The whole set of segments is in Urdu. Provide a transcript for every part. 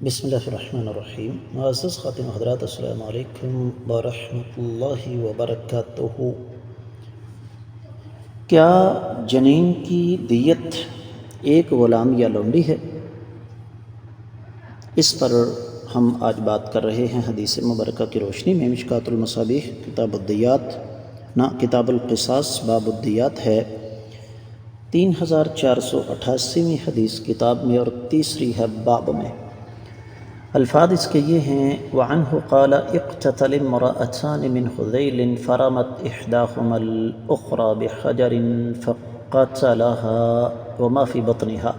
بسم اللہ الرحمن الرحیم۔ معزز خاتم حضرات، السلام علیکم ورحمۃ اللہ وبرکاتہ۔ کیا جنین کی دیت ایک غلام یا لونڈی ہے؟ اس پر ہم آج بات کر رہے ہیں حدیث مبارکہ کی روشنی میں۔ مشکوٰۃ المصابیح کتاب الدیات کتاب القصاص باب الدیات ہے 3488ویں حدیث کتاب میں اور تیسری ہے باب میں۔ الفاظ اس کے یہ ہیں: وعنہ قال اقتتل امرأتان من خذیل فرمت احداهما الاخرى بحجر فقتلها وما في بطنها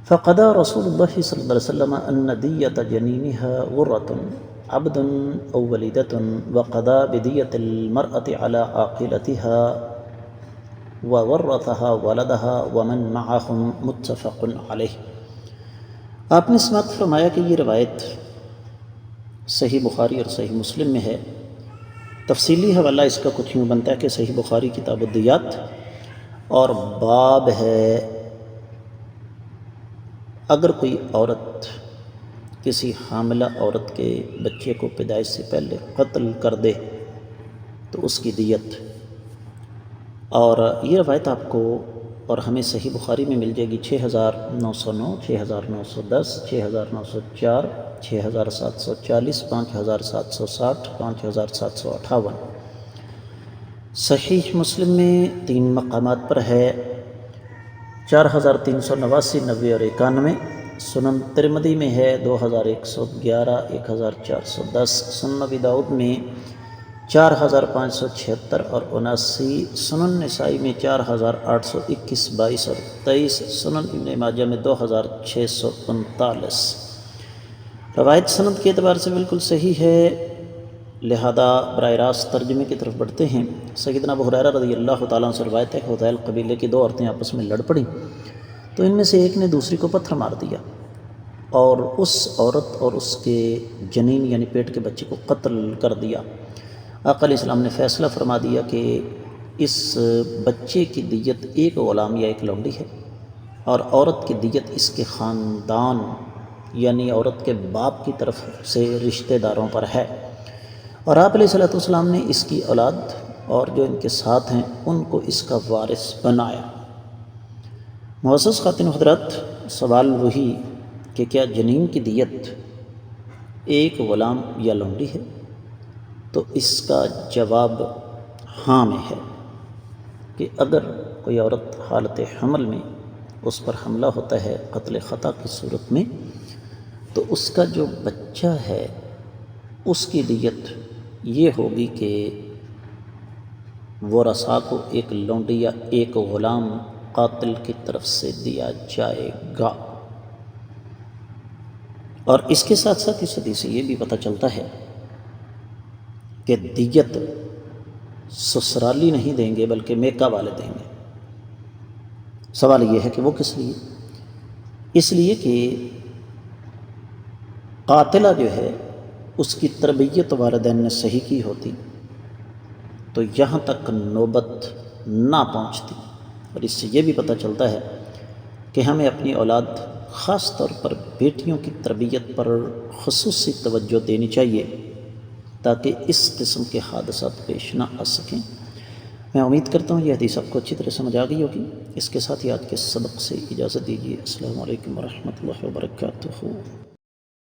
فقضى رسول الله صلی اللہ علیہ وسلم ان دیت جنینها غرة عبد او وليدة وقضى بدیت المرأة على عاقلتها وورثها ولدها ومن معهم متفق علیہ۔ آپ نے سماعت فرمایا کہ یہ روایت صحیح بخاری اور صحیح مسلم میں ہے۔ تفصیلی حوالہ اس کا کچھ یوں بنتا ہے کہ صحیح بخاری کتاب الدیات اور باب ہے اگر کوئی عورت کسی حاملہ عورت کے بچے کو پیدائش سے پہلے قتل کر دے تو اس کی دیت، اور یہ روایت آپ کو اور ہمیں صحیح بخاری میں مل جائے گی 6909، 6910، 6904، 6740، 5760، 5758۔ صحیح مسلم میں 3 مقامات پر ہے، 4389، 90 اور 91۔ سنن ترمذی میں ہے 2111، 1410۔ سنن ابی داؤد میں 4576 اور 79۔ سنن نسائی میں 4821، 22 اور 23۔ سنن ابن ماجہ میں 2639۔ روایت سند کے اعتبار سے بالکل صحیح ہے، لہذا براہ راست ترجمے کی طرف بڑھتے ہیں۔ سیدنا ابو ہریرہ رضی اللہ تعالیٰ عنہ سے روایت ہے کہ حذیل قبیلے کی 2 عورتیں آپس میں لڑ پڑیں تو ان میں سے ایک نے دوسری کو پتھر مار دیا اور اس عورت اور اس کے جنین یعنی پیٹ کے بچے کو قتل کر دیا۔ آقا علیہ السلام نے فیصلہ فرما دیا کہ اس بچے کی دیت ایک غلام یا ایک لونڈی ہے، اور عورت کی دیت اس کے خاندان یعنی عورت کے باپ کی طرف سے رشتہ داروں پر ہے، اور آپ علیہ السلام نے اس کی اولاد اور جو ان کے ساتھ ہیں ان کو اس کا وارث بنایا۔ معزز خواتین حضرات، سوال وہی کہ کیا جنین کی دیت ایک غلام یا لونڈی ہے؟ تو اس کا جواب ہاں میں ہے کہ اگر کوئی عورت حالت حمل میں اس پر حملہ ہوتا ہے قتل خطا کی صورت میں، تو اس کا جو بچہ ہے اس کی دیت یہ ہوگی کہ ورثاء کو ایک لونڈی یا ایک غلام قاتل کی طرف سے دیا جائے گا۔ اور اس کے ساتھ ساتھ اس حدیث سے یہ بھی پتہ چلتا ہے کہ دیت سسرالی نہیں دیں گے بلکہ میکا والے دیں گے۔ سوال یہ ہے کہ وہ کس لیے؟ اس لیے کہ قاتلہ جو ہے اس کی تربیت والدین نے صحیح کی ہوتی تو یہاں تک نوبت نہ پہنچتی۔ اور اس سے یہ بھی پتہ چلتا ہے کہ ہمیں اپنی اولاد خاص طور پر بیٹیوں کی تربیت پر خصوصی توجہ دینی چاہیے تاکہ اس قسم کے حادثات پیش نہ آ سکیں۔ میں امید کرتا ہوں یہ حدیث آپ کو اچھی طرح سمجھ آ گئی ہوگی۔ اس کے ساتھ ہی آج کے سبق سے اجازت دیجیے۔ السلام علیکم ورحمۃ اللہ وبرکاتہ۔